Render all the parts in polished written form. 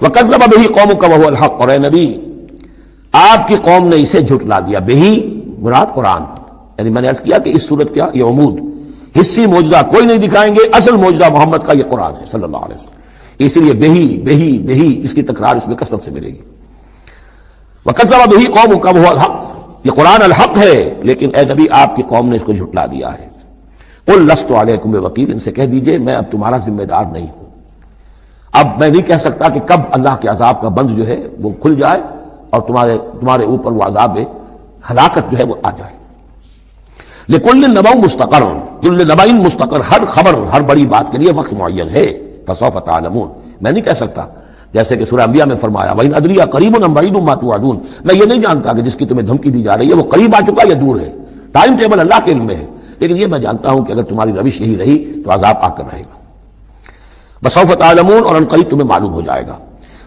وَكَذَّبَ بِهِ قَوْمُكَ وَهُوَ الْحَقُّ، اور اے نبی آپ کی قوم نے اسے جھٹلا دیا. بہی مراد قرآن، یعنی میں نے عرض کیا کہ اس صورت کیا یہ عمود حصی معجزہ کوئی نہیں دکھائیں گے، اصل معجزہ محمد کا یہ قرآن ہے صلی اللہ علیہ وسلم. اس لیے بہی بہی بہی اس کی تکرار اس میں کثرت سے ملے گی. وَكَذَّبَ بِهِ قَوْمُكَ وَهُوَ الْحَقُّ، یہ قرآن الحق ہے لیکن اے نبی آپ کی قوم نے اس کو جھٹلا دیا ہے. قُلْ لَسْتُ عَلَيْكُمْ بِوَكِيلٍ، ان سے کہہ دیجئے میں اب تمہارا ذمہ دار نہیں ہوں. اب میں نہیں کہہ سکتا کہ کب اللہ کے عذاب کا بند جو ہے وہ کھل جائے اور تمہارے اوپر وہ عذاب ہلاکت جو ہے وہ آ جائے. لِكُلٍّ نَبَأٌ مُسْتَقَرٌ، كُلُّ نَبَإٍ مُسْتَقَرٌ، ہر خبر ہر بڑی بات کے لیے وقت معین ہے. فَسَوْفَ تَعْلَمُونَ، میں نہیں کہہ سکتا جیسے کہ سورہ انبیاء میں فرمایا وَإِنْ أَدْرِي أَقَرِيبٌ أَمْ بَعِيدٌ مَا تُوعَدُونَ، میں یہ نہیں جانتا کہ جس کی تمہیں دھمکی دی جا رہی ہے وہ قریب آ چکا یا دور ہے. ٹائم ٹیبل اللہ کے علم میں ہے، لیکن یہ میں جانتا ہوں کہ اگر تمہاری روش یہی رہی تو عذاب آ کر رہے گا. فَسَوْفَ تَعْلَمُونَ، اور ان قریب تمہیں معلوم ہو جائے گا.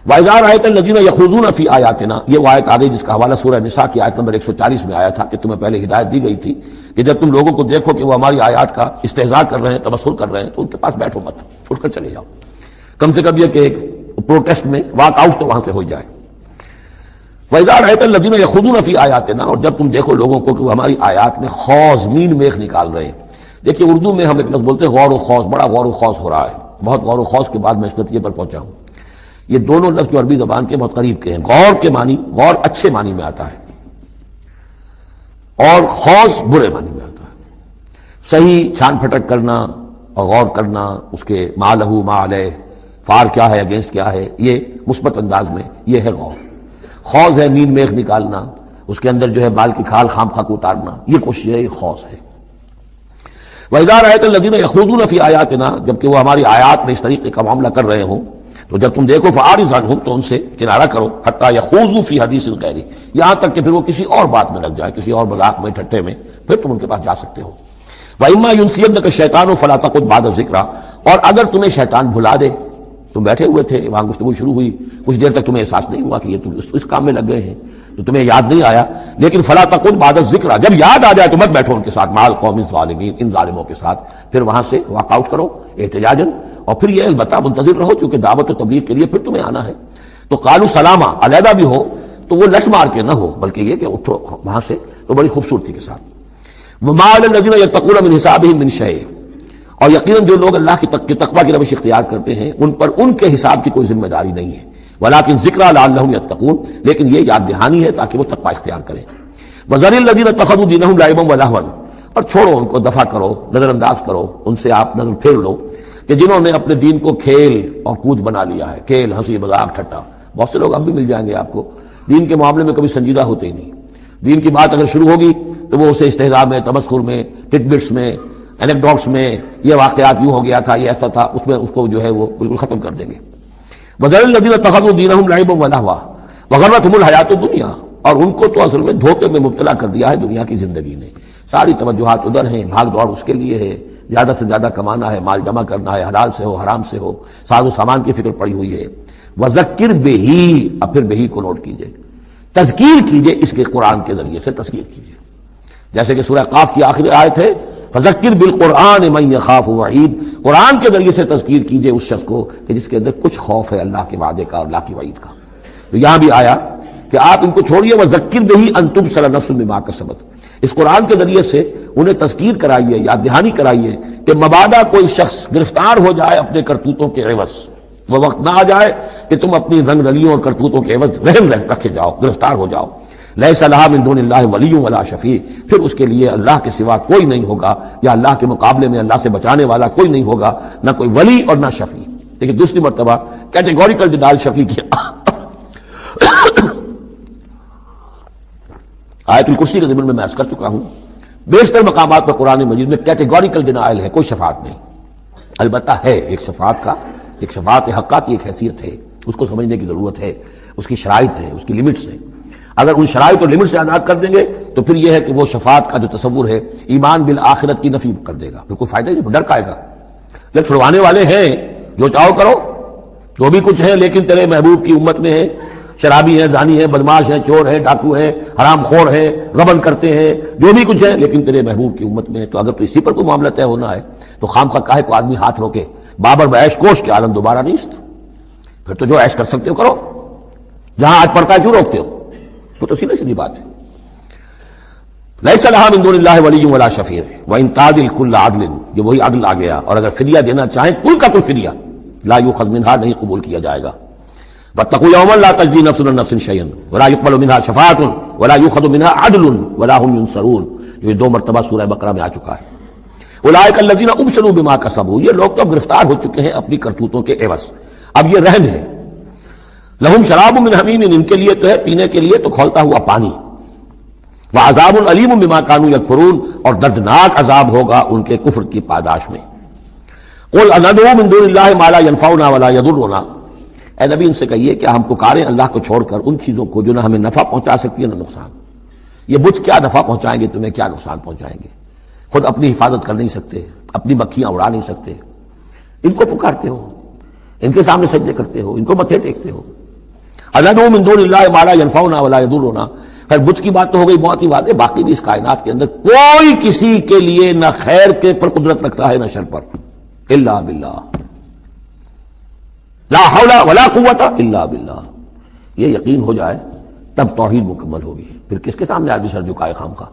وَإِذَا رَأَيْتَ الَّذِينَ يَخُوضُونَ فِي آيَاتِنَا، یہ وہ آیت آ گئی جس کا حوالہ سورہ نساء کی آیت نمبر 140 میں آیا تھا کہ تمہیں پہلے ہدایت دی گئی تھی کہ جب تم لوگوں کو دیکھو کہ وہ ہماری آیات کا استہزاء کر رہے ہیں، تمسخر کر رہے ہیں، تو ان کے پاس بیٹھو مت، اٹھ کر چلے جاؤ. کم سے کم یہ کہ ایک پروٹیسٹ میں واک آؤٹ تو وہاں سے ہو جائے. وَإِذَا رَأَيْتَ الَّذِينَ يَخُوضُونَ فِي آيَاتِنَا، اور جب تم دیکھو لوگوں کو کہ وہ ہماری آیات میں خوض مین میخ نکال رہے ہیں. دیکھیے اردو میں ہم ایک لفظ بولتے ہیں غور و خوض، بڑا غور و خوض ہو رہا ہے. بہت غور و خوض کے بعد میں اس نتیجے پر پہنچا ہوں یہ دونوں لفظ جو عربی زبان کے بہت قریب کے ہیں. غور کے معنی، غور اچھے معنی میں آتا ہے اور خوض برے معنی میں آتا ہے. صحیح چھان پھٹک کرنا اور غور کرنا، اس کے ما لہو ما علیہ، فار کیا ہے اگینسٹ کیا ہے، یہ مثبت انداز میں یہ ہے غور. خوض ہے مین میخ نکالنا، اس کے اندر جو ہے بال کی کھال خام خاک اتارنا، یہ کوشش ہے، یہ خوض ہے. وَإِذَا رَأَيْتَ الَّذِينَ يَخُوضُونَ فِي آيَاتِنَا، جبکہ وہ ہماری آیات میں اس طریقے کا معاملہ کر رہے ہوں تو جب تم دیکھو فَأَعْرِضْ عَنْهُمْ، تو ان سے کنارہ کرو، حَتَّى يَخُوضُوا فِي حَدِيثٍ غَيْرِهِ، یہاں تک کہ پھر وہ کسی اور بات میں لگ جائے، کسی اور مذاق میں ٹھٹے میں، پھر تم ان کے پاس جا سکتے ہو. وَإِمَّا يُنْسِيَنَّكَ الشَّيْطَانُ فَلَا تَقْعُدْ بَعْدَ الذِّكْرَىٰ، اور اگر تمہیں شیطان بھلا دے، تم بیٹھے ہوئے تھے وہاں گفتگو شروع ہوئی، کچھ دیر تک تمہیں احساس نہیں ہوا کہ یہ تم اس کام میں لگ گئے ہیں تو تمہیں یاد نہیں آیا، لیکن فلا تقعد بعد الذکر، جب یاد آ جائے تو مت بیٹھو ان کے ساتھ، مع القوم الظالمین، ان ظالموں کے ساتھ، پھر وہاں سے واک آؤٹ کرو احتجاجاً. اور پھر یہ البتہ منتظر رہو چونکہ دعوت و تبلیغ کے لیے پھر تمہیں آنا ہے. تو قالوا سلاما، علیحدہ بھی ہو تو وہ لٹ مار کے نہ ہو، بلکہ یہ کہ اٹھو وہاں سے تو بڑی خوبصورتی کے ساتھ. وما علی الذین یتقون من حسابہم من شیء، اور یقیناً جو لوگ اللہ کی تقوی کی روش اختیار کرتے ہیں ان پر ان کے حساب کی کوئی ذمہ داری نہیں ہے. ولیکن ذکریٰ لعلہم یتقون، لیکن یہ یاد دہانی ہے تاکہ وہ تقوی اختیار کریں. وذر الذین اتخذوا دینہم لعبا ولہوا، اور چھوڑو ان کو، دفع کرو، نظر انداز کرو، ان سے آپ نظر پھیر لو کہ جنہوں نے اپنے دین کو کھیل اور کود بنا لیا ہے، کھیل، ہنسی مذاق، ٹھٹا. بہت سے لوگ اب بھی مل جائیں گے آپ کو دین کے معاملے میں کبھی سنجیدہ ہوتے ہی نہیں. دین کی بات اگر شروع ہوگی تو وہ اسے استہزاء میں، تمسخر میں، ٹٹ بٹس میں، اینیکڈوٹس میں، یہ واقعات یوں ہو گیا تھا، یہ ایسا تھا، اس میں اس کو جو ہے وہ بالکل ختم کر دیں گے. وَذَرِ الَّذِينَ اتَّخَذُوا دِينَهُمْ لَعِبًا وَلَهْوًا وَغَرَّتْهُمُ الْحَيَاةُ الدُّنْيَا، اور ان کو تو اصل میں دھوکے میں مبتلا کر دیا ہے دنیا کی زندگی نے. ساری توجہات ادھر ہیں، بھاگ دوڑ اس کے لیے ہے، زیادہ سے زیادہ کمانا ہے، مال جمع کرنا ہے، حلال سے ہو حرام سے ہو، ساز و سامان کی فکر پڑی ہوئی ہے. وَذَكِّرْ بِهِ، اب پھر بہی کو نوٹ کیجئے، تذکیر کیجئے، اس کے قرآن کے ذریعے سے تذکیر کیجئے. جیسے کہ سورہ قاف کی آخری آیت ہے فذکر بالقرآن من یخاف وعید، قرآن کے ذریعے سے تذکیر کیجئے اس شخص کو کہ جس کے اندر کچھ خوف ہے اللہ کے وعدے کا اور اللہ کی وعید کا. تو یہاں بھی آیا کہ آپ ان کو چھوڑیے، وذکر بہ ان تبصر نفس بما کسبت، اس قرآن کے ذریعے سے انہیں تذکیر کرائیے، یاد دہانی کرائیے کہ مبادا کوئی شخص گرفتار ہو جائے اپنے کرتوتوں کے عوض، وہ وقت نہ آ جائے کہ تم اپنی رنگ رلیوں اور کرتوتوں کے عوض رہن رکھے جاؤ، گرفتار ہو جاؤ. لیس لہا من دون اللہ ولی ولا شفیع، پھر اس کے لیے اللہ کے سوا کوئی نہیں ہوگا، یا اللہ کے مقابلے میں اللہ سے بچانے والا کوئی نہیں ہوگا، نہ کوئی ولی اور نہ شفیع. لیکن دوسری مرتبہ کیٹیگوریکل ڈینائل شفیع کی آیت الکرسی کے ضمن میں عرض کر چکا ہوں. بیشتر مقامات پر قرآن مجید میں کیٹیگوریکل ڈینائل ہے، کوئی شفاعت نہیں. البتہ ہے ایک شفاعت کا، ایک شفاعت حقہ کی ایک حیثیت ہے، اس کو سمجھنے کی ضرورت ہے، اس کی شرائط ہیں، اس کی لیمٹس ہیں. اگر ان شرائط اور لمٹ سے آزاد کر دیں گے تو پھر یہ ہے کہ وہ شفاعت کا جو تصور ہے ایمان بالآخرت کی نفی کر دے گا، پھر کوئی فائدہ نہیں، ڈر کھائے گا. جب چھڑوانے والے ہیں جو چاہو کرو، جو بھی کچھ ہے، لیکن تیرے محبوب کی امت میں ہے، شرابی ہیں، زانی ہیں، بدماش ہیں، چور ہیں، ڈاکو ہیں، حرام خور ہیں، غبن کرتے ہیں، جو بھی کچھ ہے، لیکن تیرے محبوب کی امت میں ہے. تو اگر تو اسی پر کوئی معاملہ طے ہونا ہے تو خام خواہ کاہے کو آدمی ہاتھ روکے. بابر بعیش کوش کے عالم دوبارہ نہیں است. پھر تو جو عیش کر سکتے ہو کرو، جہاں آج پڑتا ہے کیوں روکتے ہو؟ تو سیدھی سیدھی بات ہے. لیس لہا من دون اللہ ولی ولا شفیع وان تعدل کل عدل، یہ وہی عدل آ گیا. اور اگر فدیہ دینا چاہیں کل کا کل فدیہ، لا یؤخذ منہا، نہیں قبول کیا جائے گا. واتقوا یوما لا تجزی نفس عن نفس شیئا ولا یقبل منہا شفاعۃ ولا یؤخذ منہا عدل ولا هم ینصرون. یہ 2 مرتبہ سورہ بقرہ میں آ چکا ہے. اولئک الذین ابسلوا بما کسبوا، یہ لوگ تو اب گرفتار ہو چکے ہیں اپنی کرتوتوں کے عوض، اب یہ رہن ہے. لہم شراب من حمیم، ان کے لیے تو ہے پینے کے لیے تو کھولتا ہوا پانی. وعذاب علیم بما کانوا یکفرون، اور دردناک عذاب ہوگا ان کے کفر کی پاداش میں. قل اندعو من دون اللہ ما لا ينفعنا ولا يضرنا، اے نبی ان سے کہیے کہ ہم پکاریں اللہ کو چھوڑ کر ان چیزوں کو جو نہ ہمیں نفع پہنچا سکتی ہے نہ نقصان. یہ بت کیا نفع پہنچائیں گے تمہیں، کیا نقصان پہنچائیں گے؟ خود اپنی حفاظت کر نہیں سکتے، اپنی مکھیاں اڑا نہیں سکتے، ان کو پکارتے ہو، ان کے سامنے سجدے کرتے ہو، ان کو متھے ٹیکتے ہو. اندعو من دون اللہ ما لا ينفعنا ولا يضرنا. خیر بت کی بات تو ہو گئی بہت ہی واضح، باقی بھی اس کائنات کے اندر کوئی کسی کے لیے نہ خیر کے پر قدرت رکھتا ہے نہ شر پر، الا باللہ. لا حول ولا قوت الا باللہ. یہ یقین ہو جائے تب توحید مکمل ہوگی. پھر کس کے سامنے آدمی سر جھکائے خام کا،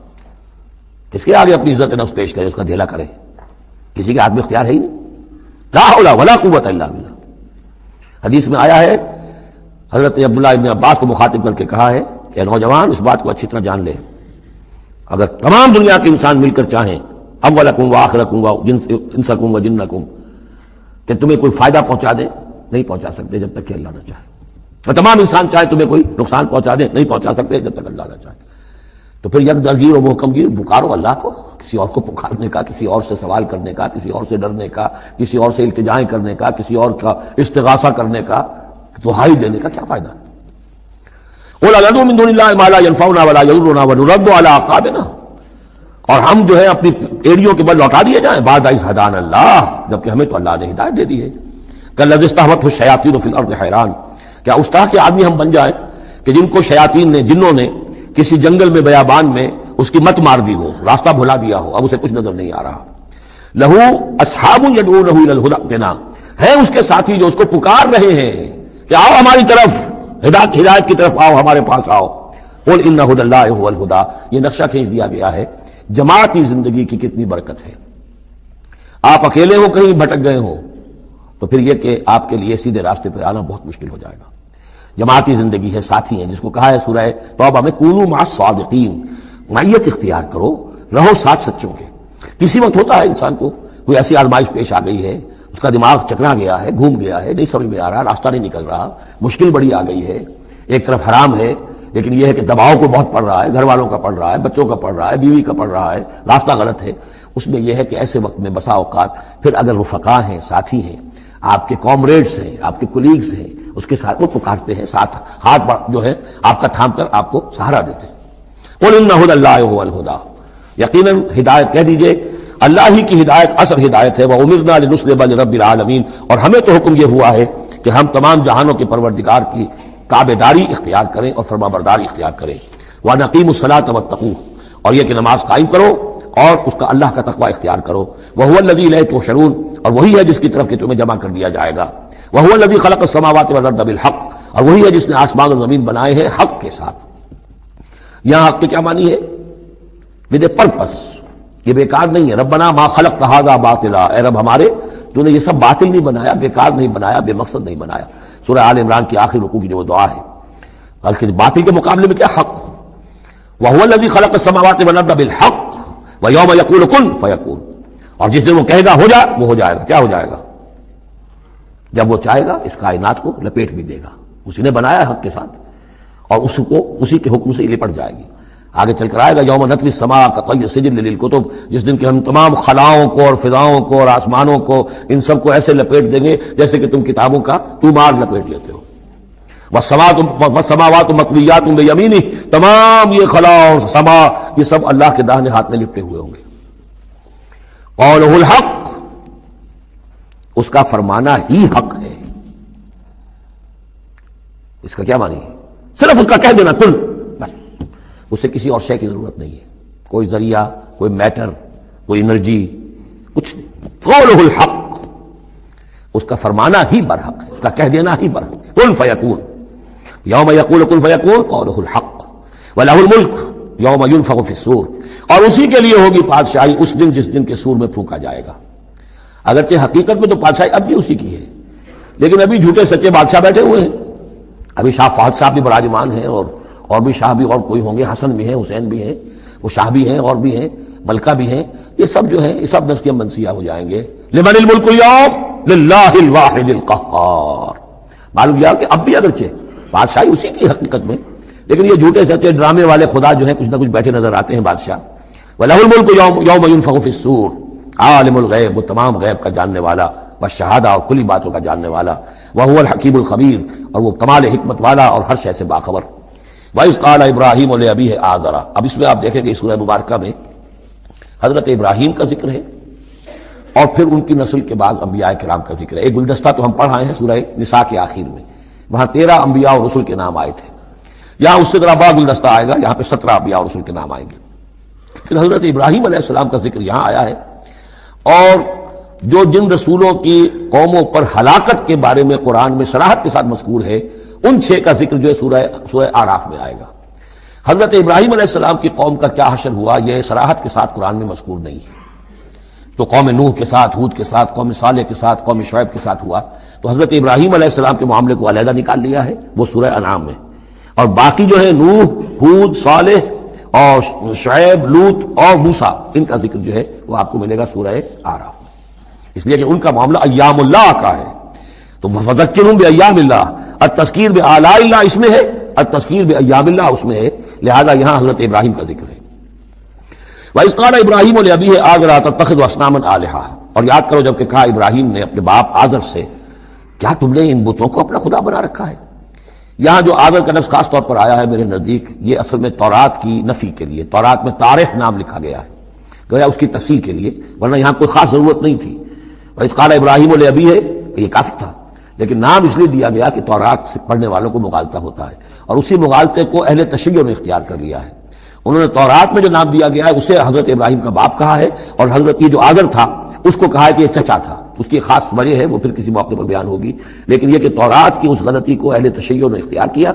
کس کے آگے اپنی عزت نفس پیش کرے، اس کا دھیلا کرے؟ کسی کے ہاتھ میں اختیار ہے ہی نہیں. لا حول ولا قوت الا باللہ. حدیث میں آیا ہے، حضرت عبداللہ ابن عباس کو مخاطب کر کے کہا ہے کہ نوجوان اس بات کو اچھی طرح جان لے، اگر تمام دنیا کے انسان مل کر چاہیں، اولکم و آخرکم و انسکم و جنکم، کہ تمہیں کوئی فائدہ پہنچا دے، نہیں پہنچا سکتے جب تک کہ اللہ نہ چاہے. اور تمام انسان چاہے تمہیں کوئی نقصان پہنچا دے، نہیں پہنچا سکتے جب تک اللہ نہ چاہے. تو پھر یک درگیر و محکم گیر پکارو اللہ کو، کسی اور کو پکارنے کا، کسی اور سے سوال کرنے کا، کسی اور سے ڈرنے کا، کسی اور سے التجائیں کرنے کا، کسی اور کا استغاثہ کرنے کا، دہائی دینے کا کیا فائدہ؟ قل اندعو من دون اللہ ما لا ينفعنا ولا يضرنا ونرد على اعقابنا، اور ہم جو ہے اپنی ایڑیوں کے بل لوٹا دیے جائیں بعد اذ ہدانا اللہ، جبکہ ہمیں تو اللہ نے ہدایت دے دی ہے. کالذی استہوته الشیاطین فی الارض حیران، کیا اس طرح کے آدمی ہم بن جائیں کہ جن کو شیاطین نے، جنوں نے کسی جنگل میں بیابان میں اس کی مت مار دی ہو، راستہ بھلا دیا ہو، اب اسے کچھ نظر نہیں آ رہا. لہو اصحاب یدعونہ الی الہدی ائتنا، ہے اس کے ساتھی جو اس کو پکار رہے ہیں کہ آؤ ہماری طرف، ہدایت کی طرف آؤ، ہمارے پاس آؤ. قل ان ھدی اللہ ھو الھدی، یہ نقشہ کھینچ دیا گیا ہے جماعتی زندگی کی کتنی برکت ہے. آپ اکیلے ہو، کہیں بھٹک گئے ہو، تو پھر یہ کہ آپ کے لیے سیدھے راستے پر آنا بہت مشکل ہو جائے گا. جماعتی زندگی ہے، ساتھی ہیں، جس کو کہا ہے سورہ توبہ میں کونوا مع الصادقین، معیت اختیار کرو، رہو ساتھ سچوں کے. کسی وقت ہوتا ہے انسان کو کوئی ایسی آزمائش پیش آ گئی ہے، اس کا دماغ چکرا گیا ہے، گھوم گیا ہے، نہیں سمجھ میں آ رہا، راستہ نہیں نکل رہا، مشکل بڑی آ گئی ہے. ایک طرف حرام ہے، لیکن یہ ہے کہ دباؤ کو بہت پڑ رہا ہے، گھر والوں کا پڑ رہا ہے، بچوں کا پڑ رہا ہے، بیوی کا پڑ رہا ہے، راستہ غلط ہے. اس میں یہ ہے کہ ایسے وقت میں بسا اوقات پھر اگر رفقا ہیں، ساتھی ہیں، آپ کے کامریڈز ہیں، آپ کے کولیگز ہیں، اس کے ساتھ وہ پکارتے ہیں، ساتھ ہاتھ جو ہے آپ کا تھام کر آپ کو سہارا دیتے ہیں. قل ان ھدی اللہ ھو الھدی، یقیناً ہدایت کہہ دیجئے اللہ ہی کی ہدایت اصل ہدایت ہے. وَأُمِرْنَا لِنُسْلِمَ لِرَبِّ الْعَالَمِينَ، اور ہمیں تو حکم یہ ہوا ہے کہ ہم تمام جہانوں کے پروردگار کی تابعداری اختیار کریں اور فرما برداری اختیار کریں. وَنَقِيمُ الصَّلَاةَ وَاتَّقُوهُ، اور یہ کہ نماز قائم کرو اور اس کا اللہ کا تقوی اختیار کرو. وَهُوَ الَّذِي إِلَيْهِ تُحْشَرُونَ، اور وہی ہے جس کی طرف کہ تمہیں جمع کر دیا جائے گا. وَهُوَ الَّذِي خَلَقَ السَّمَاوَاتِ وَالْأَرْضَ بِالْحَقِّ، اور وہی ہے جس نے آسمان اور زمین بنائے ہیں حق کے ساتھ. یہاں حق کے کیا معنی ہے؟ ود اے پرپس، یہ بیکار نہیں ہے. ربنا ما خلقت ھذا باطلا، اے رب ہمارے تو نے یہ سب باطل نہیں بنایا، بیکار نہیں بنایا، بے مقصد نہیں بنایا. سورہ آل عمران کی آخری رکوع کی جو دعا ہے، بلکہ باطل کے مقابلے میں کیا حق. وَهُوَ الَّذِي خَلَقَ السَّمَاوَاتِ وَالْأَرْضَ بِالْحَقِّ وَيَوْمَ يَقُولُ كُن فَيَكُونُ، اور جس دن وہ کہے گا ہو جا، وہ ہو جائے گا. کیا ہو جائے گا؟ جب وہ چاہے گا اس کائنات کو لپیٹ بھی دے گا. اسی نے بنایا ہے حق کے ساتھ، اور اس کو اسی کے حکم سے لپٹ جائے گی. آگے چل کر آئے گا یوم نطوی السماء کطی السجل للکتب، جس دن کہ ہم تمام خلاؤں کو اور فضاؤں کو اور آسمانوں کو، ان سب کو ایسے لپیٹ دیں گے جیسے کہ تم کتابوں کا طومار لپیٹ لیتے ہو. والسماوات مطویات بیمینہ، تمام یہ خلا اور سما یہ سب اللہ کے داہنے ہاتھ میں لپٹے ہوئے ہوں گے. قولہ الحق، اس کا فرمانا ہی حق ہے. اس کا کیا معنی ہے؟ صرف اس کا کہہ دینا کن، بس، اسے کسی اور شے کی ضرورت نہیں ہے. کوئی ذریعہ، کوئی میٹر، کوئی انرجی، کچھ نہیں. قولہ الحق، اس کا فرمانا ہی برحق ہے، اس کا کہہ دینا ہی برحق ہے. کن فیکون، یوم یقول کن فیکون قولہ الحق ولہ الملک یوم ینفخ فی الصور، اور اسی کے لیے ہوگی بادشاہی اس دن جس دن کے سور میں پھونکا جائے گا۔ اگرچہ حقیقت میں تو بادشاہی اب بھی اسی کی ہے، لیکن ابھی جھوٹے سچے بادشاہ بیٹھے ہوئے ہیں۔ ابھی شاہ فہد صاحب بھی براجمان ہیں، اور بھی شاہ بھی اور کوئی ہوں گے، حسن بھی ہیں، حسین بھی ہیں، وہ شاہ بھی ہیں، اور بھی ہیں، ملکہ بھی ہیں، یہ سب جو ہیں یہ سب نسیہ منسیہ ہو جائیں گے۔ لمن الملک اليوم للہ الواحد القہار، معلوم یہ کہ اب بھی اگرچہ بادشاہی اسی کی حقیقت میں، لیکن یہ جھوٹے سچے ڈرامے والے خدا جو ہیں کچھ نہ کچھ بیٹھے نظر آتے ہیں بادشاہ۔ وَلَهُ الْمُلْكُ يَوْمَ يُنفَخُ فِي الصُّورِ، عالم الغیب، وہ تمام غیب کا جاننے والا، والشہادہ، اور کلی باتوں کا جاننے والا، وَهُوَ الْحَكِيمُ الْخَبِيرُ، اور وہ کمال حکمت والا اور ہر شے سے باخبر۔ وَإِذْ قَالَ إِبْرَاهِيمُ لِأَبِيهِ آزَرَ، اب اس میں آپ دیکھیں کہ اس سورہ مبارکہ میں حضرت ابراہیم کا ذکر ہے، اور پھر ان کی نسل کے بعد انبیاء کرام کا ذکر ہے۔ ایک گلدستہ تو ہم پڑھ آئے ہیں سورہ نساء کے آخر میں، وہاں 13 انبیاء اور رسل کے نام آئے تھے، یہاں اس سے ذرا بڑا گلدستہ آئے گا، یہاں پہ 17 انبیاء اور رسل کے نام آئیں گے۔ پھر حضرت ابراہیم علیہ السلام کا ذکر یہاں آیا ہے، اور جو جن رسولوں کی قوموں پر ہلاکت کے بارے میں قرآن میں صراحت کے ساتھ مذکور ہے، ان 6 کا ذکر جو ہے سورہ اعراف میں آئے گا۔ حضرت ابراہیم علیہ السلام کی قوم کا کیا حشر ہوا، یہ صراحت کے ساتھ قرآن میں مذکور نہیں ہے۔ تو قوم نوح کے ساتھ، ہود کے ساتھ، قوم صالح کے ساتھ، قوم شعیب کے ساتھ ہوا، تو حضرت ابراہیم علیہ السلام کے معاملے کو علیحدہ نکال لیا ہے، وہ سورہ انعام میں، اور باقی جو ہے نوح، ہود، صالح اور شعیب، لوط اور موسیٰ، ان کا ذکر جو ہے وہ آپ کو ملے گا سورہ اعراف میں، اس لیے کہ ان کا معاملہ ایام اللہ کا ہے۔ تو فذکرہم بایام اللہ، التذکیر بآلاء اللہ اس میں ہے، التذکیر بایام اللہ اس میں ہے، لہذا یہاں حضرت ابراہیم کا ذکر ہے۔ وَإِذْ قَالَ إِبْرَاهِيمُ لِأَبِيهِ آزَرَ أَتَتَّخِذُ أَصْنَامًا آلِهَةً، اور یاد کرو جب کہ کہا ابراہیم نے اپنے باپ آزر سے، کیا تم نے ان بتوں کو اپنا خدا بنا رکھا ہے؟ یہاں جو آزر کا لفظ خاص طور پر آیا ہے میرے نزدیک، یہ اصل میں تورات کی نفی کے لیے، تورات میں طارح نام لکھا گیا ہے، گویا اس کی تصحیح کے لیے، ورنہ یہاں کوئی خاص ضرورت نہیں تھی۔ وَإِذْ قَالَ إِبْرَاهِيمُ لِأَبِيهِ، یہ کافی تھا، لیکن نام اس لیے دیا گیا کہ تورات سے پڑھنے والوں کو مغالطہ ہوتا ہے، اور اسی مغالطے کو اہل تشیع نے اختیار کر لیا ہے۔ انہوں نے تورات میں جو نام دیا گیا ہے اسے حضرت ابراہیم کا باپ کہا ہے، اور حضرت یہ جو آزر تھا اس کو کہا ہے کہ یہ چچا تھا، اس کی خاص وجہ ہے، وہ پھر کسی موقع پر بیان ہوگی، لیکن یہ کہ تورات کی اس غلطی کو اہل تشیع نے اختیار کیا،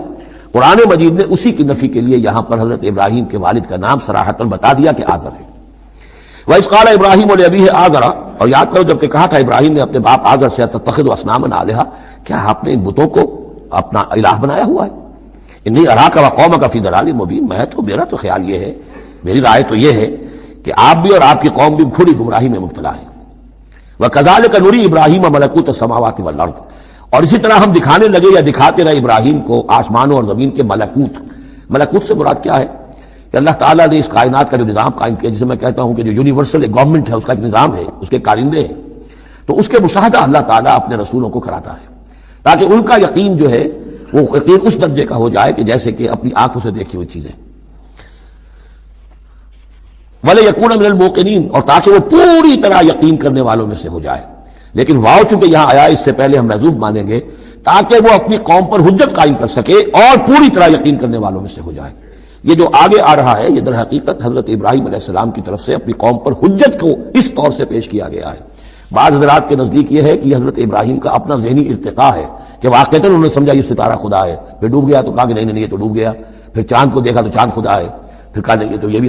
قرآن مجید نے اسی کی نفی کے لیے یہاں پر حضرت ابراہیم کے والد کا نام صراحتاً بتا دیا کہ آزر ہے۔ وَإِذْ قَالَ إِبْرَاهِيمُ لِأَبِيهِ آزَرَ، اور یاد کرو جب کہ کہا تھا ابراہیم نے اپنے باپ آزر سے أَتَتَّخِذُ أَصْنَامًا آلِهَةً، کیا آپ نے ان بتوں کو اپنا الہ بنایا ہوا ہے؟ انی اراک وقومک فی ضلال مبین، میرا تو خیال یہ ہے، میری رائے تو یہ ہے کہ آپ بھی اور آپ کی قوم بھی کھلی گمراہی میں مبتلا ہے۔ وَكَذَلِكَ نُرِي إِبْرَاهِيمَ مَلَكُوتَ السَّمَاوَاتِ وَالْأَرْضِ، اور اسی طرح ہم دکھانے لگے یا دکھاتے رہے ابراہیم کو آسمانوں اور زمین کے ملکوت۔ ملکوت سے مراد کیا ہے کہ اللہ تعالیٰ نے اس کائنات کا جو نظام قائم کیا، جسے میں کہتا ہوں کہ جو یونیورسل گورنمنٹ ہے، اس کا ایک نظام ہے، اس کے کارندے ہیں، تو اس کے مشاہدہ اللہ تعالیٰ اپنے رسولوں کو کراتا ہے، تاکہ ان کا یقین جو ہے وہ یقین اس درجے کا ہو جائے کہ جیسے کہ اپنی آنکھوں سے دیکھی ہوئی چیزیں، وَلِيَكُونَ مِنَ الْمُوقِنِينَ، اور تاکہ وہ پوری طرح یقین کرنے والوں میں سے ہو جائے۔ لیکن واو چونکہ یہاں آیا، اس سے پہلے ہم محذوف مانیں گے، تاکہ وہ اپنی قوم پر حجت قائم کر سکے اور پوری طرح یقین کرنے والوں میں سے ہو جائے۔ یہ جو آگے آ رہا ہے یہ در حقیقت حضرت ابراہیم علیہ السلام کی طرف سے اپنی قوم پر حجت کو اس طور سے پیش کیا گیا ہے۔ بعض حضرات کے نزدیک یہ ہے کہ یہ حضرت ابراہیم کا اپنا ذہنی ارتقاء ہے کہ واقعتاً انہوں نے سمجھا یہ ستارہ خدا ہے، پھر ڈوب گیا تو کہا کہ نہیں یہ تو ڈوب گیا، پھر چاند کو دیکھا تو چاند خدا ہے، پھر کہا نہیں یہ تو یہ بھی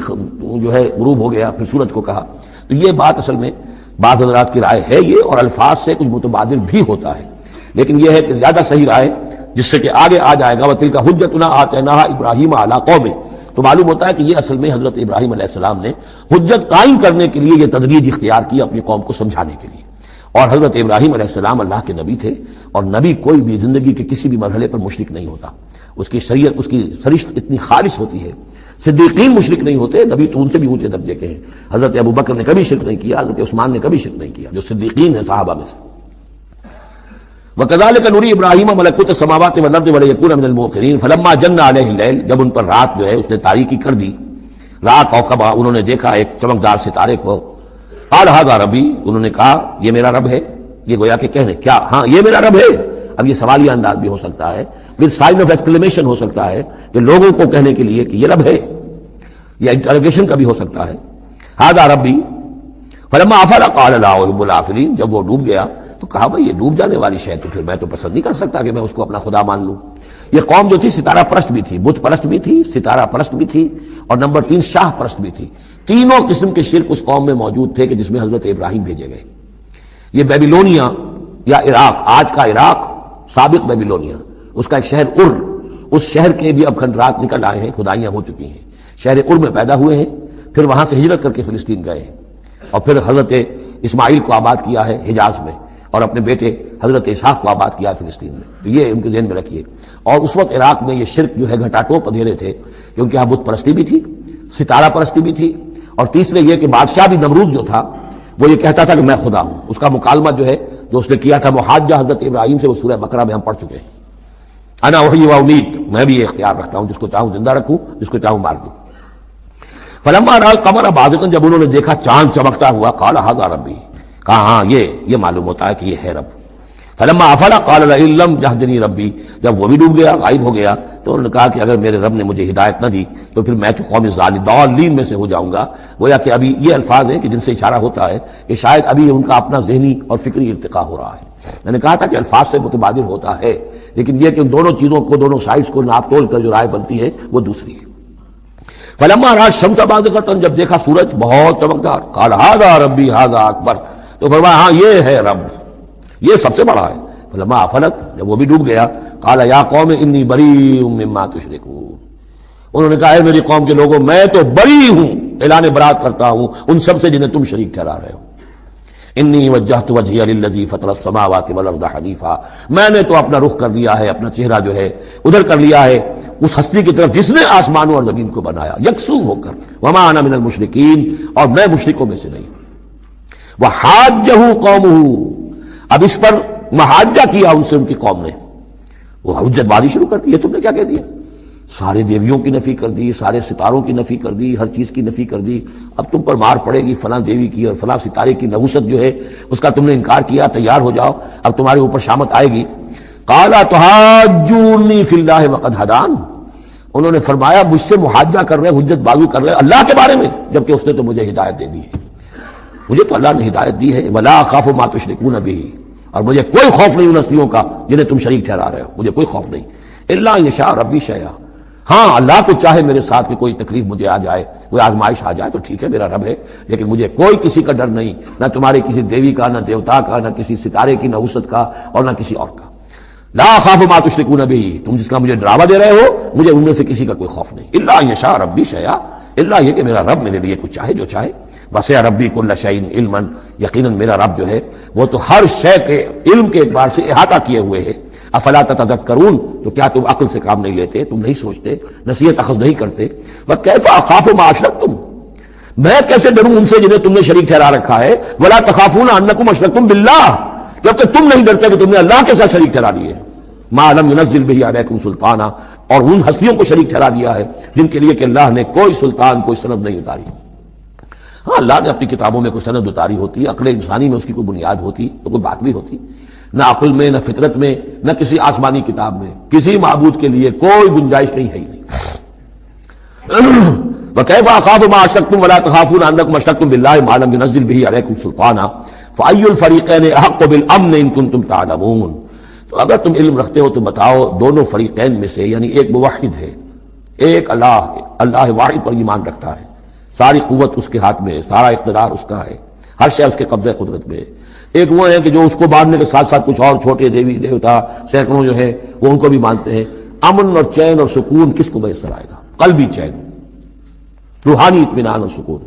جو ہے غروب ہو گیا، پھر سورج کو کہا۔ تو یہ بات اصل میں بعض حضرات کی رائے ہے یہ، اور الفاظ سے کچھ متبادل بھی ہوتا ہے، لیکن یہ ہے کہ زیادہ صحیح رائے جس سے کہ آگے آ جائے گا وَتِلْكَ حُجَّتُنَا آتَيْنَاهَا إِبْرَاهِيمَ عَلَىٰ قَوْمِهِ، تو معلوم ہوتا ہے کہ یہ اصل میں حضرت ابراہیم علیہ السلام نے حجت قائم کرنے کے لیے یہ تدریج اختیار کی اپنی قوم کو سمجھانے کے لیے۔ اور حضرت ابراہیم علیہ السلام اللہ کے نبی تھے، اور نبی کوئی بھی زندگی کے کسی بھی مرحلے پر مشرک نہیں ہوتا، اس کی شریعت، اس کی سرشت اتنی خالص ہوتی ہے۔ صدیقین مشرک نہیں ہوتے، نبی تو ان سے بھی اونچے درجے کے ہیں، حضرت ابوبکر نے کبھی شرک نہیں کیا، حضرت عثمان نے کبھی شرک نہیں کیا، جو صدیقین ہیں صحابہ میں سے۔ وَكَذَلِكَ نُرِي إِبْرَاهِيمَ مَلَكُوتَ السَّمَاوَاتِ وَالْأَرْضِ وَلِيَكُونَ مِنَ الْمُوقِنِينَ فَلَمَّا جَنَّ عَلَيْهِ اللَّيْلُ، جب ان پر رات جو ہے اس نے تاریکی کر دی، رات کوكبا، انہوں نے دیکھا ایک چمکدار ستارے کو، قال هذا ربی، انہوں نے کہا یہ میرا رب ہے۔ یہ گویا کہ کہنے کیا، ہاں یہ میرا رب ہے، اب یہ سوالیہ انداز بھی ہو سکتا ہے، ود سائن آف ایکسکلیمیشن ہو سکتا ہے کہ لوگوں کو کہنے کے لیے کہ یہ رب ہے، یا انٹروگیشن کا بھی ہو سکتا ہے۔ هذا ربی فلما افل قال لا احب الافلین، جب وہ ڈوب گیا تو کہا بھائی یہ ڈوب جانے والی شے تو پھر میں تو پسند نہیں کر سکتا کہ میں اس کو اپنا خدا مان لوں. یہ قوم جو تھی ستارہ پرست بھی تھی، بت پرست بھی تھی، ستارہ پرست بھی تھی، اور نمبر 3 شاہ پرست بھی تھی. تینوں قسم کے شرک اس قوم میں موجود تھے کہ جس میں حضرت ابراہیم بھیجے گئے. یہ بیبیلونیا یا عراق، آج کا عراق، سابق بیبیلونیا، اس کا ایک شہر ار، اس شہر کے بھی اب کھنڈرات نکل آئے ہیں، کھدائیاں ہو چکی ہیں. شہر ار میں پیدا ہوئے ہیں، پھر وہاں سے ہجرت کر کے فلسطین گئے ہیں، اور پھر حضرت اسماعیل کو آباد کیا ہے حجاز میں، اور اپنے بیٹے حضرت اسحاق کو آباد کیا ہے فلسطین میں. تو یہ ان کے ذہن میں رکھیے. اور اس وقت عراق میں یہ شرک جو ہے گھٹا ٹوپ اندھیرے تھے، کیونکہ یہاں بت پرستی بھی تھی، ستارہ پرستی بھی تھی، اور تیسرے یہ کہ بادشاہ بھی نمرود جو تھا وہ یہ کہتا تھا کہ میں خدا ہوں. اس کا مکالمہ جو ہے جو اس نے کیا تھا محاجہ حضرت ابراہیم سے، وہ سورہ بقرہ میں ہم پڑھ چکے ہیں. انا وحی و امید، میں بھی یہ اختیار رکھتا ہوں، جس کو چاہوں زندہ رکھوں، جس کو چاہوں مار دوں. فلما رأى القمر بازغا، جب انہوں نے دیکھا چاند چمکتا ہوا، قال هذا ربی، کہا ہاں یہ معلوم ہوتا ہے کہ یہ ہے رب. فلما افل قال لئن لم يهدني ربی، جب وہ بھی ڈوب گیا، غائب ہو گیا، تو انہوں نے کہا کہ اگر میرے رب نے مجھے ہدایت نہ دی تو پھر میں تو قوم ضالین میں سے ہو جاؤں گا. گویا کہ ابھی یہ الفاظ ہیں کہ جن سے اشارہ ہوتا ہے کہ شاید ابھی ان کا اپنا ذہنی اور فکری ارتقاء ہو رہا ہے. میں نے کہا تھا کہ الفاظ سے متبادر ہوتا ہے، لیکن یہ کہ ان دونوں چیزوں کو، دونوں سائڈز کو ناپ تول کر جو رائے بنتی ہے وہ دوسری ہے. فلما رأى الشمس بازغة، جب دیکھا سورج بہت چمکدار، قال هذا ربی هذا اکبر، تو فرمایا ہاں یہ ہے رب، یہ سب سے بڑا ہے. فلما افلت، جب وہ بھی ڈوب گیا، قال یا قوم انی بریء مما تشرکون، انہوں نے کہا اے میری قوم کے لوگوں میں تو بری ہوں، اعلان برات کرتا ہوں ان سب سے جنہیں تم شریک ٹھہرا رہے ہو. انی وجہت وجہی للذی فطر السماوات والارض حنیفا، میں نے تو اپنا رخ کر لیا ہے، اپنا چہرہ جو ہے ادھر کر لیا ہے اس ہستی کی طرف جس نے آسمانوں اور زمین کو بنایا، یکسو ہو کر. وما انا من المشرکین، اور میں مشرکوں میں سے نہیں ہوں. وحاجہ قومہ، اب اس پر محاجہ کیا ان سے ان کی قوم نے، وہ حجت بازی شروع کر دی. یہ تم نے کیا کہہ دیا؟ سارے دیویوں کی نفی کر دی، سارے ستاروں کی نفی کر دی، ہر چیز کی نفی کر دی. اب تم پر مار پڑے گی، فلاں دیوی کی اور فلاں ستارے کی نحوست جو ہے اس کا تم نے انکار کیا، تیار ہو جاؤ، اب تمہارے اوپر شامت آئے گی. قال تحاجونی فی اللہ وقد ہدان، انہوں نے فرمایا مجھ سے محاجہ کر رہے، حجت بازی کر رہے اللہ کے بارے میں، جبکہ اس نے تو مجھے ہدایت دے دی ہے. مجھے تو اللہ نے ہدایت دی ہے. ولا اخاف ما تشرکون بہ، اور مجھے کوئی خوف نہیں ان ہستیوں کا جنہیں تم شریک ٹھہرا رہے ہو، مجھے کوئی خوف نہیں. الا یشاء ربی شیئا، ہاں اللہ کو چاہے میرے ساتھ کہ کوئی تکلیف مجھے آ جائے، کوئی آزمائش آ جائے تو ٹھیک ہے، میرا رب ہے، لیکن مجھے کوئی کسی کا ڈر نہیں، نہ تمہارے کسی دیوی کا، نہ دیوتا کا، نہ کسی ستارے کی نحوست کا، اور نہ کسی اور کا. لا اخاف ما تشرکون بہ، تم جس کا مجھے ڈراوا دے رہے ہو مجھے ان میں سے کسی کا کوئی خوف نہیں. الا یشاء ربی شیئا، الا یہ کہ میرا رب میرے لیے کچھ چاہے جو چاہے. وسع ربی کل شیء علما، یقیناً میرا رب جو ہے وہ تو ہر شے کے علم کے اعتبار سے احاطہ کیے ہوئے ہے. افلا تتذکرون، تو کیا تم عقل سے کام نہیں لیتے، تم نہیں سوچتے، نصیحت اخذ نہیں کرتے. وکیف اخاف ما اشرکتم، میں کیسے ڈروں ان سے جنہیں تم نے شریک ٹھہرا رکھا ہے. ولا تخافون انکم اشرکتم باللہ، جبکہ تم نہیں ڈرتے کہ تم نے اللہ کے ساتھ شریک ٹھہرا لیے. ما لم ينزل به علیکم سلطانا، اور ان ہستیوں کو شریک ٹھہرا دیا ہے جن کے لیے کہ اللہ نے کوئی سلطان، کوئی سند نہیں اتاری. ہاں اللہ نے اپنی کتابوں میں کوئی سند اتاری ہوتی، عقل انسانی میں اس کی کوئی بنیاد ہوتی تو کوئی بات بھی ہوتی. نہ عقل میں، نہ فطرت میں، نہ کسی آسمانی کتاب میں کسی معبود کے لیے کوئی گنجائش نہیں ہے ہی نہیں. وَكَيْفَ أَخَافُ مَا أَشْرَكْتُمْ وَلَا تَخَافُونَ أَنَّكُمْ أَشْرَكْتُمْ بِاللَّهِ مَا لَمْ يُنَزِّلْ بِهِ عَلَيْكُمْ سُلْطَانًا فَأَيُّ الْفَرِيقَيْنِ أَحَقُّ بِالْأَمْنِ إِن كُنتُمْ تَعْلَمُونَ. تو اگر تم علم رکھتے ہو تو بتاؤ دونوں فریقین میں سے، یعنی ایک موحد ہے، ایک اللہ واحد پر ایمان رکھتا ہے، ساری قوت اس کے ہاتھ میں ہے، سارا اقتدار اس کا ہے، ہر شے اس کے قبضہ قدرت میں ہے. ایک وہ ہے کہ جو اس کو ماننے کے ساتھ ساتھ کچھ اور چھوٹے دیوی دیوتا سینکڑوں جو ہے وہ ان کو بھی مانتے ہیں. امن اور چین اور سکون کس کو میسر آئے گا؟ قلبی چین، روحانی اطمینان اور سکون.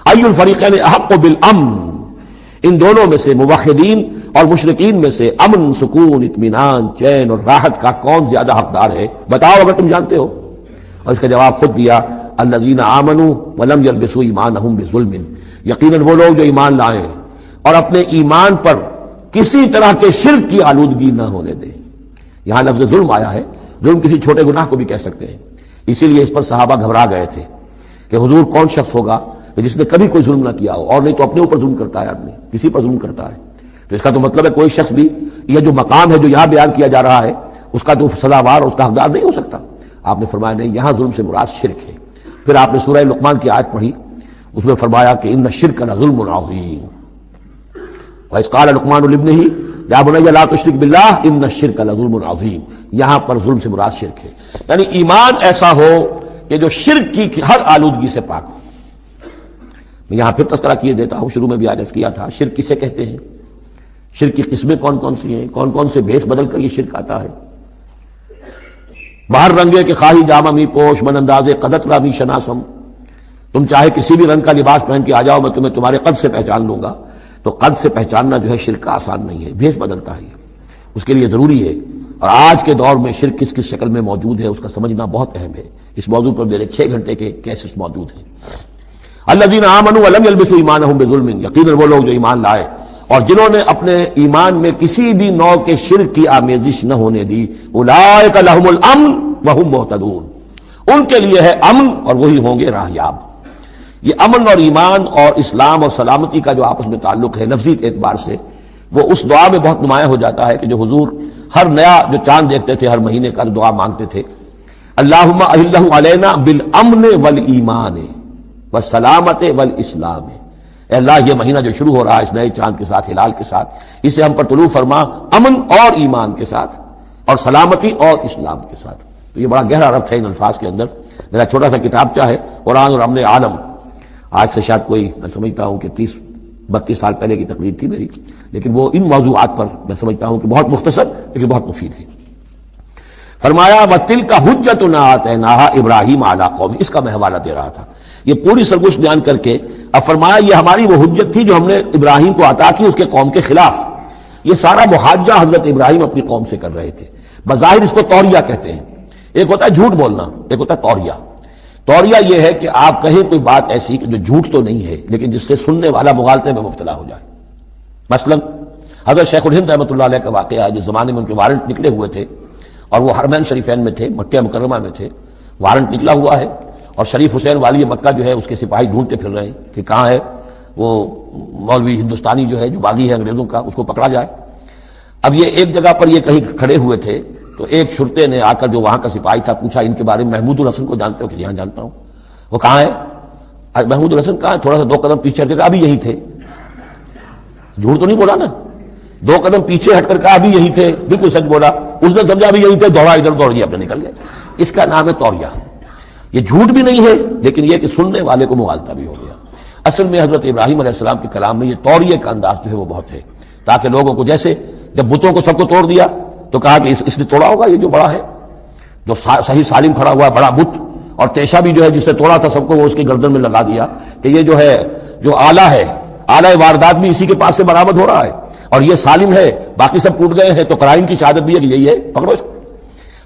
ای الفریقین احق بالامن، ان دونوں میں سے موحدین اور مشرکین میں سے امن، سکون، اطمینان، چین اور راحت کا کون زیادہ حقدار ہے؟ بتاؤ اگر تم جانتے ہو. اور اس کا جواب خود دیا، الذین آمنوا ولم یلبسوا ایمانہم بظلم، یقیناً وہ لوگ جو ایمان لائے اور اپنے ایمان پر کسی طرح کے شرک کی آلودگی نہ ہونے دیں. یہاں لفظ ظلم آیا ہے، ظلم کسی چھوٹے گناہ کو بھی کہہ سکتے ہیں. اسی لیے اس پر صحابہ گھبرا گئے تھے کہ حضور کون شخص ہوگا کہ جس نے کبھی کوئی ظلم نہ کیا ہو، اور نہیں تو اپنے اوپر ظلم کرتا ہے، آدمی کسی پر ظلم کرتا ہے. تو اس کا تو مطلب ہے کوئی شخص بھی، یہ جو مقام ہے جو یہاں بیان کیا جا رہا ہے اس کا جو سزاوار اور اس کا حقدار نہیں ہو سکتا. آپ نے فرمایا نہیں، یہاں ظلم سے مراد شرک ہے. پھر آپ نے سورہ لقمان کی آیت پڑھی، اس میں فرمایا کہ ان الشرک لظلم عظیم. وَإِذْ قَالَ لُقْمَانُ لِابْنِهِ یا بنی لا تشرک باللہ ان الشرک لظلم عظیم، یہاں پر ظلم سے مراد شرک ہے، یعنی ایمان ایسا ہو کہ جو شرک کی ہر آلودگی سے پاک ہو۔ میں یہاں پھر تذکرہ کیے دیتا ہوں، شروع میں بھی عرض کیا تھا شرک کسے کہتے ہیں، شرک کی قسمیں کون کون سی ہیں، کون کون سے بھیس بدل کر یہ شرک آتا ہے۔ باہر رنگے کے خواہی جامہ می پوش من انداز قدت را می شناسم، تم چاہے کسی بھی رنگ کا لباس پہن کے آ جاؤ میں تمہیں تمہارے قد سے پہچان لوں گا۔ تو قد سے پہچاننا جو ہے شرک کا آسان نہیں ہے، بھیس بدلتا ہے، اس کے لیے ضروری ہے۔ اور آج کے دور میں شرک کس کس شکل میں موجود ہے اس کا سمجھنا بہت اہم ہے۔ اس موضوع پر میرے 6 گھنٹے کے کیسز موجود ہیں۔ الذین آمنوا ولم یلبسوا ایمانہم بظلم، یقیناً وہ لوگ جو ایمان لائے اور جنہوں نے اپنے ایمان میں کسی بھی نوع کے شرک کی آمیزش نہ ہونے دی، اولئک لہم الامن وہم مہتدون، ان کے لیے ہے امن اور وہی ہوں گے راہیاب۔ یہ امن اور ایمان اور اسلام اور سلامتی کا جو آپس میں تعلق ہے لفظی اعتبار سے، وہ اس دعا میں بہت نمایاں ہو جاتا ہے کہ جو حضور ہر نیا جو چاند دیکھتے تھے ہر مہینے کا دعا مانگتے تھے، اللہم اہلہ علینا بالامن والایمان والسلامت والاسلام، اے اللہ یہ مہینہ جو شروع ہو رہا ہے اس نئے چاند کے ساتھ، ہلال کے ساتھ، اسے ہم پر طلوع فرما امن اور ایمان کے ساتھ اور سلامتی اور اسلام کے ساتھ۔ تو یہ بڑا گہرا ربط ہے ان الفاظ کے اندر۔ میرا چھوٹا سا کتابچہ ہے قرآن اور امن عالم، آج سے شاید کوئی میں سمجھتا ہوں کہ 30-32 سال پہلے کی تقریر تھی میری، لیکن وہ ان موضوعات پر میں سمجھتا ہوں کہ بہت مختصر لیکن بہت مفید ہے۔ فرمایا وَتِلْكَ حُجَّتُنَا آتَيْنَاهَا إِبْرَاهِيمَ عَلَىٰ قَوْمِهِ، اس کا میں حوالہ دے رہا تھا۔ یہ پوری سرگوش بیان کر کے اب فرمایا یہ ہماری وہ حجت تھی جو ہم نے ابراہیم کو عطا کی اس کے قوم کے خلاف۔ یہ سارا محاجہ حضرت ابراہیم اپنی قوم سے کر رہے تھے۔ بظاہر اس کو توریہ کہتے ہیں، ایک ہوتا ہے جھوٹ بولنا، ایک ہوتا ہے توریہ۔ توریہ یہ ہے کہ آپ کہیں کوئی بات ایسی کہ جو جھوٹ تو نہیں ہے لیکن جس سے سننے والا مغالطے میں مبتلا ہو جائے۔ مثلا حضرت شیخ الہند رحمۃ اللہ علیہ کا واقعہ ہے، جس زمانے میں ان کے وارنٹ نکلے ہوئے تھے اور وہ حرمین شریفین میں تھے، مکہ مکرمہ میں تھے، وارنٹ نکلا ہوا ہے اور شریف حسین والی مکہ جو ہے اس کے سپاہی ڈھونڈتے پھر رہے ہیں کہ کہاں ہے وہ مولوی ہندوستانی جو ہے جو باغی ہے انگریزوں کا، اس کو پکڑا جائے۔ اب یہ ایک جگہ پر یہ کہیں کھڑے ہوئے تھے تو ایک شرطے نے آ کر جو وہاں کا سپاہی تھا پوچھا ان کے بارے میں محمود الحسن کو جانتے ہو؟ کہ یہاں جانتا ہوں۔ وہ کہاں ہے؟ محمود الحسن کہاں ہے؟ تھوڑا سا 2 قدم پیچھے ہٹ کر کہا ابھی یہی تھے۔ جھوٹ تو نہیں بولا نا، 2 قدم پیچھے ہٹ کر کہا ابھی یہی تھے، بالکل سچ بولا۔ اس نے سمجھا ابھی یہی تھے، دوڑا ادھر دوڑ گیا اپنے نکل گئے۔ اس کا نام ہے توریہ۔ یہ جھوٹ بھی نہیں ہے لیکن یہ کہ سننے والے کو مغالطہ بھی ہو گیا۔ اصل میں حضرت ابراہیم علیہ السلام کے کلام میں یہ توریہ کا انداز جو ہے وہ بہت ہے، تاکہ لوگوں کو جیسے جب بتوں کو سب کو توڑ دیا تو کہا کہ اس نے توڑا ہوگا، یہ جو بڑا ہے جو صحیح سالم کھڑا ہوا ہے بڑا بت، اور تیشہ بھی جو ہے جس نے توڑا تھا سب کو وہ اس کی گردن میں لگا دیا کہ یہ جو ہے جو آلہ ہے، آلہ واردات بھی اسی کے پاس سے برآمد ہو رہا ہے اور یہ سالم ہے، باقی سب ٹوٹ گئے ہیں، تو قرائن کی شہادت بھی ہے کہ یہی ہے، پکڑو اس کو۔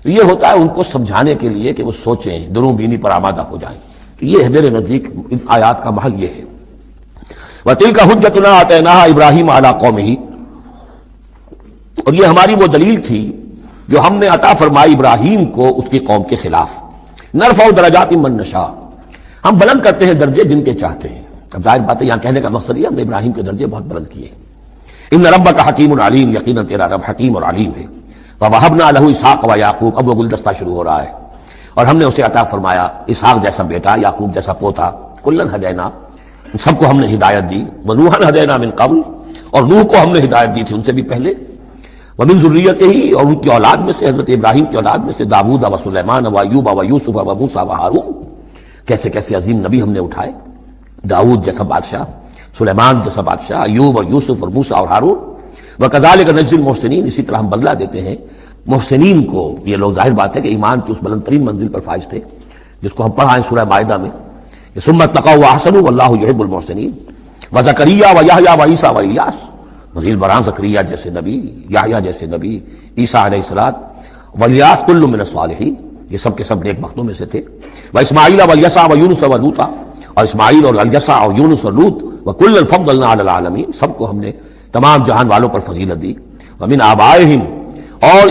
تو یہ ہوتا ہے ان کو سمجھانے کے لیے کہ وہ سوچیں، دروں بینی پر آمادہ ہو جائیں۔ تو یہ ہے میرے نزدیک ان آیات کا محل یہ ہے۔ وَتِلْكَ حُجَّتُنَا آتَيْنَاهَا إِبْرَاهِيمَ عَلَىٰ قَوْمِهِ، اور یہ ہماری وہ دلیل تھی جو ہم نے عطا فرمائی ابراہیم کو اس کی قوم کے خلاف۔ نرفع درجات من نشاء، ہم بلند کرتے ہیں درجے جن کے چاہتے ہیں۔ اب ظاہر بات ہے یہاں کہنے کا مقصد یہ ہم نے ابراہیم کے درجے بہت بلند کیے۔ ان ربک حکیم علیم، یقیناً تیرا رب حکیم اور علیم ہے۔ وَوَهَبْنَا لَهُ اسحاق وَيَعْقُوبَ، اب وہ گلدستہ شروع ہو رہا ہے، اور ہم نے اسے عطا فرمایا اسحاق جیسا بیٹا، یعقوب جیسا پوتا، کلن ہدینا، سب کو ہم نے ہدایت دی، وَنُوحًا ہدینا من قبل، اور نوح کو ہم نے ہدایت دی تھی ان سے بھی پہلے، ومن ذریتہ، اور ان کی اولاد میں سے حضرت ابراہیم کی اولاد میں سے داؤد و سلیمان و ایوب و یوسف و موسیٰ و ہارون، کیسے کیسے عظیم نبی ہم نے اٹھائے، داؤد جیسا بادشاہ، سلیمان جیسا بادشاہ، ایوب اور یوسف اور موسیٰ اور ہارون۔ وَكَذَلِكَ نَجْزِي الْمُحْسِنِينَ، اسی طرح ہم بدلہ دیتے ہیں محسنین کو۔ یہ لوگ ظاہر بات ہے کہ ایمان کی اس بلند ترین منزل پر فائز تھے جس کو ہم پڑھائیں سورہ مائدہ میں، ثُمَّ اتَّقَوْا وَأَحْسَنُوا وَاللَّهُ يُحِبُّ الْمُحْسِنِينَ۔ وَزَكَرِيَّا وَيَحْيَىٰ وَعِیسیٰ وَإِلیاس، وزیر برآں زکریا جیسے نبی، یحییٰ جیسے نبی، عیسیٰ علیہ السلام، والیاس کل من الصالحین، یہ سب کے سب نیک بختوں میں سے تھے۔ واسماعیل والیسع ویونس ولوطا، اور اسماعیل اور الیسع اور یونس اور لوط، وکلا فضلنا علی العالمین، سب کو ہم نے تمام جہان والوں پر فضیلت دی۔ ومن آبائہم، اور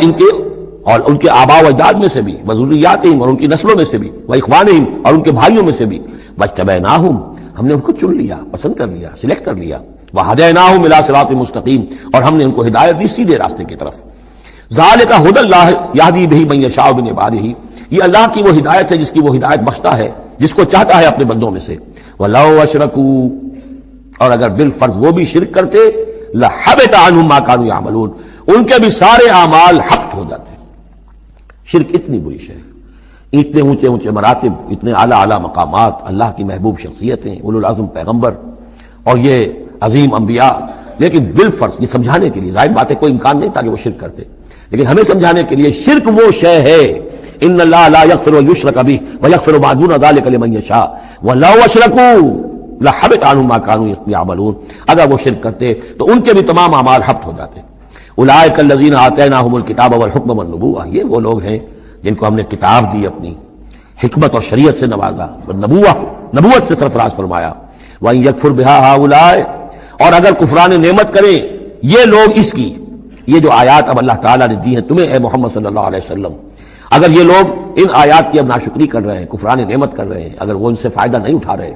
ان کے آباء و اجداد میں سے بھی، وذریاتہم، اور ان کی نسلوں میں سے بھی، واخوانہم، اور ان کے بھائیوں میں سے بھی، واجتبیناہم، ہم نے ان کو چن لیا، پسند کر لیا، سلیکٹ کر لیا، وہدیناہم الی صراط مستقیم، اور ہم نے ان کو ہدایت دی سیدھے راستے کی طرف۔ ذالک ھدی اللہ یہدی بہ من یشاء من عبادہ، یہ اللہ کی وہ ہدایت ہے جس کی وہ ہدایت بخشتا ہے جس کو چاہتا ہے اپنے بندوں میں سے۔ وَلَوْ أَشْرَكُوا، اور اگر بالفرض وہ بھی شرک کرتے، لحبط عنہم ما كانوا يعملون، ان کے بھی سارے اعمال حبط ہو جاتے ہیں۔ شرک اتنی بری شے ہے، اتنے اونچے اونچے مراتب، اتنے اعلیٰ اعلیٰ مقامات، اللہ کی محبوب شخصیتیں، اولو العزم پیغمبر اور یہ عظیم انبیاء، لیکن بالفرض یہ سمجھانے کے لیے، ظاہر بات ہے کوئی امکان نہیں تھا کہ وہ شرک کرتے، لیکن ہمیں سمجھانے کے لیے شرک وہ شے ہے، ان اللہ لا یغفر ان یشرک بہ ویغفر ما دون ذلک لمن یشاء ولو اشرکوا لحبط عنہم ما كانوا یعملون، اگر وہ شرک کرتے تو ان کے بھی تمام اعمال حبط ہو جاتے۔ اولئک الذین آتیناہم الکتاب والحکم والنبوۃ، یہ وہ لوگ ہیں جن کو ہم نے کتاب دی، اپنی حکمت اور شریعت سے نوازا، نبوت سے سرفراز فرمایا۔ وَإِن يَكْفُرْ بِهَا هَؤُلَاءِ، اور اگر کفران نعمت کریں یہ لوگ اس کی، یہ جو آیات اب اللہ تعالیٰ نے دی ہیں تمہیں اے محمد صلی اللہ علیہ وسلم، اگر یہ لوگ ان آیات کی اب ناشکری کر رہے ہیں، کفران نعمت کر رہے ہیں، اگر وہ ان سے فائدہ نہیں اٹھا رہے،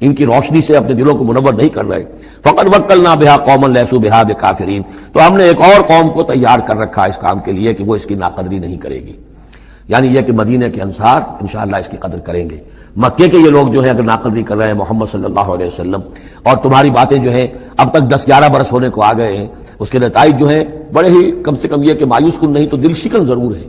ان کی روشنی سے اپنے دلوں کو منور نہیں کر رہے، فقد وکلنا بہا قوما لیسوا بہا بکافرین، تو ہم نے ایک اور قوم کو تیار کر رکھا اس کام کے لیے کہ وہ اس کی ناقدری نہیں کرے گی، یعنی یہ کہ مدینہ کے انصار انشاءاللہ اس کی قدر کریں گے۔ مکے کے یہ لوگ جو ہیں اگر ناقدری کر رہے ہیں محمد صلی اللہ علیہ وسلم، اور تمہاری باتیں جو ہیں اب تک 10-11 برس ہونے کو آ گئے ہیں، اس کے نتائج جو ہیں بڑے ہی کم سے کم یہ کہ مایوس کن نہیں تو دل شکن ضرور ہے۔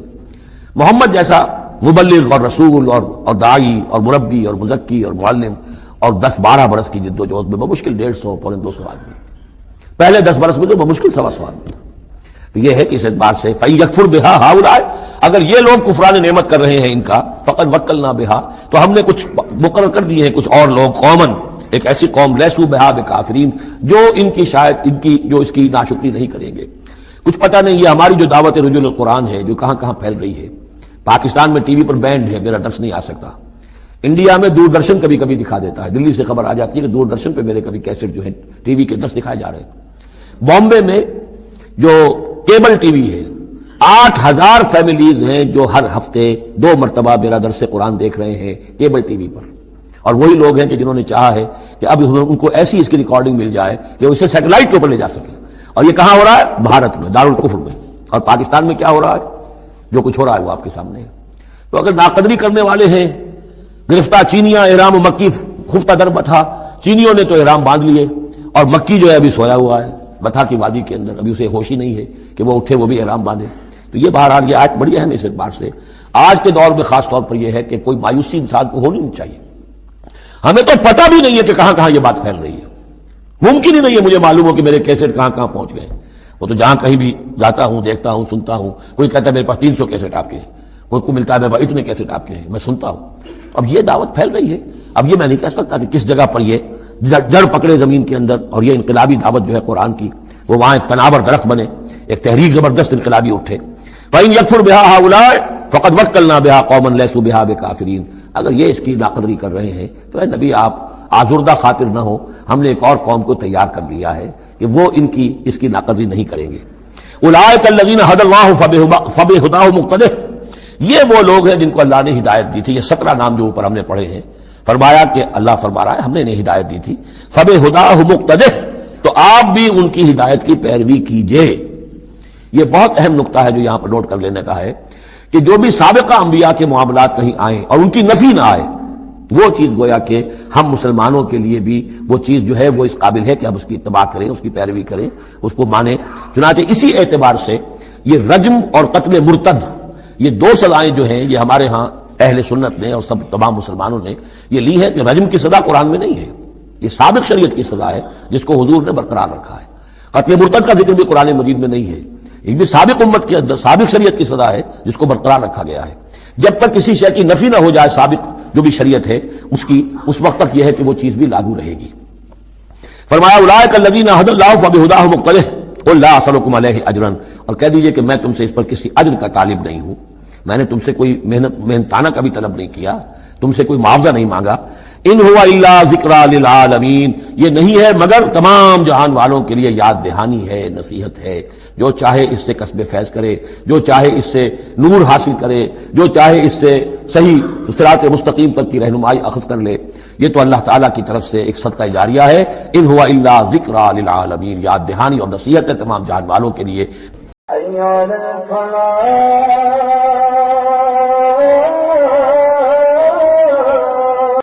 محمد جیسا مبلغ اور رسول اور داعی اور مربی اور مزکی اور معلم، اور 10-12 برس کی جد و جہد میں بمشکل 150 پونے 200 آدمی، پہلے 10 برس میں تو بمشکل 125 آدمی۔ تو یہ ہے کہ اس اعتبار سے فَإِن يَكْفُرْ بِهَا هَؤُلَاءِ، اگر یہ لوگ کفران نعمت کر رہے ہیں ان کا، فقد وکلنا بها، تو ہم نے کچھ مقرر کر دیے ہیں کچھ اور لوگ، قومن، ایک ایسی قوم لیسوا بہا بکافرین، جو ان کی شاید ان کی جو اس کی ناشکری نہیں کریں گے۔ کچھ پتہ نہیں یہ ہماری جو دعوت رجوع القرآن ہے جو کہاں کہاں پھیل رہی ہے، پاکستان میں ٹی وی پر بینڈ ہے، میرا درس نہیں آ سکتا، انڈیا میں دوردرشن کبھی کبھی دکھا دیتا ہے، دلی سے خبر آ جاتی ہے کہ دوردرشن پہ میرے کبھی کیسٹ جو ہے ٹی وی کے درس دکھائے جا رہے ہیں۔ بامبے میں جو کیبل ٹی وی ہے، 8000 فیملیز ہیں جو ہر ہفتے 2 مرتبہ میرا درس قرآن دیکھ رہے ہیں کیبل ٹی وی پر، اور وہی لوگ ہیں کہ جنہوں نے چاہا ہے کہ اب ان کو ایسی اس کی ریکارڈنگ مل جائے کہ اسے سیٹلائٹ کے اوپر لے جا سکے، اور یہ کہاں ہو رہا ہے؟ بھارت میں، دارالکفر میں۔ اور پاکستان میں کیا ہو رہا ہے؟ جو کچھ ہو رہا ہے وہ آپ کے سامنے ہے۔ تو اگر ناقدری کرنے والے ہیں، گرفتار چینیاں، احرام مکی خفتہ در بتھا، چینیوں نے تو احرام باندھ لیے، اور مکی جو ہے ابھی سویا ہوا ہے بتھا کی وادی کے اندر، ابھی اسے ہوش ہی نہیں ہے کہ وہ اٹھے وہ بھی احرام باندھے۔ تو یہ بہرحال یہ آیت بڑی اہم ہے اس اعتبار سے، آج کے دور میں خاص طور پر یہ ہے کہ کوئی مایوسی انسان کو ہونی نہیں چاہیے۔ ہمیں تو پتہ بھی نہیں ہے کہ کہاں کہاں یہ بات پھیل رہی ہے، ممکن ہی نہیں ہے مجھے معلوم ہو کہ میرے کیسٹ کہاں کہاں پہنچ گئے۔ وہ تو جہاں کہیں بھی جاتا ہوں، دیکھتا ہوں، سنتا ہوں، کوئی کہتا ہے میرے پاس 300 کیسٹ آپ کے ہیں، کوئی کو ملتا ہے میرے پاس اتنے کیسٹ آپ کے ہیں، میں سنتا ہوں۔ اب یہ دعوت پھیل رہی ہے، اب یہ میں نہیں کہہ سکتا کہ کس جگہ پر یہ جڑ پکڑے زمین کے اندر، اور یہ انقلابی دعوت جو ہے قرآن کی وہ وہاں ایک تناور درخت بنے، ایک تحریک زبردست انقلابی اٹھے۔ فَإِن يَكْفُرْ بِهَا هَؤُلَاءِ فَقَدْ وَكَّلْنَا بِهَا قَوْمًا لَيْسُوا بِهَا بِكَافِرِينَ، اگر یہ اس کی ناقدری کر رہے ہیں تو اے نبی آپ آزردہ خاطر نہ ہو، ہم نے ایک اور قوم کو تیار کر لیا ہے کہ وہ اس کی ناقدری نہیں کریں گے۔ اولئک الذین ھدی اللہ فبہداہ مقتدہ، یہ وہ لوگ ہیں جن کو اللہ نے ہدایت دی تھی۔ یہ 17 نام جو اوپر ہم نے پڑھے ہیں، فرمایا کہ اللہ فرما رہا ہے ہم نے انہیں ہدایت دی تھی، فبہداہ مقتدہ، تو آپ بھی ان کی ہدایت کی پیروی کیجئے۔ یہ بہت اہم نقطہ ہے جو یہاں پر نوٹ کر لینے کا ہے کہ جو بھی سابقہ انبیاء کے معاملات کہیں آئیں اور ان کی نفی نہ آئے، وہ چیز گویا کہ ہم مسلمانوں کے لیے بھی وہ چیز جو ہے وہ اس قابل ہے کہ ہم اس کی اتباع کریں، اس کی پیروی کریں، اس کو مانیں۔ چنانچہ اسی اعتبار سے یہ رجم اور قتل مرتد، یہ 2 سزائیں جو ہیں یہ ہمارے ہاں اہل سنت نے اور سب تمام مسلمانوں نے یہ لی ہے کہ رجم کی سزا قرآن میں نہیں ہے، یہ سابق شریعت کی سزا ہے جس کو حضور نے برقرار رکھا ہے۔ قتل مرتد کا ذکر بھی قرآن مجید میں نہیں ہے، یہ بھی سابق امت کے اندر سابق شریعت کی سزا ہے جس کو برقرار رکھا گیا ہے۔ جب تک کسی شے کی نفی نہ ہو جائے سابق جو بھی شریعت ہے اس وقت تک یہ ہے کہ وہ چیز بھی لاگو رہے گی۔ فرمایا اولئک الذین ھدی اللہ فبہداہ مقتدہ قل لا اسألکم علیہ اجرا، اور کہہ دیجئے کہ میں تم سے اس پر کسی اجر کا طالب نہیں ہوں، میں نے تم سے کوئی محنتانہ کا بھی طلب نہیں کیا، تم سے کوئی معاوضہ نہیں مانگا۔ ان ہوا الا ذکریٰ للعالمین، یہ نہیں ہے مگر تمام جہان والوں کے لیے یاد دہانی ہے، نصیحت ہے۔ جو چاہے اس سے کسب فیض کرے، جو چاہے اس سے نور حاصل کرے، جو چاہے اس سے صحیح صراط مستقیم پر کی رہنمائی اخذ کر لے، یہ تو اللہ تعالیٰ کی طرف سے ایک صدقہ جاریہ ہے۔ ان ہوا الا ذکریٰ للعالمین، یاد دہانی اور نصیحت ہے تمام جہان والوں کے لیے۔ حی علی الفلاح